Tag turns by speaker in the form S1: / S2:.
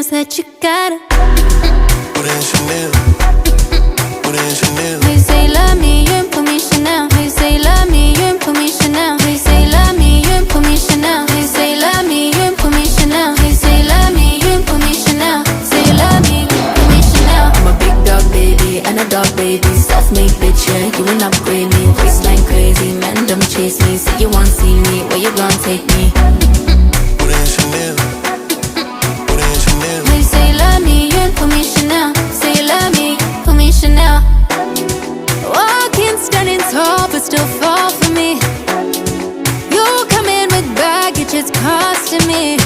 S1: things that you gotta.
S2: Put in Chanel. Put in Chanel.
S1: How you say love me, you ain't put me Chanel. How you say love me, you ain't put me Chanel. How you say love me, you ain't put me Chanel. How you say love me, you ain't put me Chanel. How you say love me, you ain't put me Chanel. Say you love me, put me Chanel. I'm a big dog baby and a dog baby. Self-made bitch, yeah, you ain't upgrade me. Waistline crazy, man, don't chase me. Say you want see me, where you gon' take me?
S2: Put in Chanel. Put in Chanel.
S1: How you say love me, you ain't put me Chanel. Say you love me, put me Chanel. Walking, standing tall, but still fall for me. You come in with baggage, it's costing me.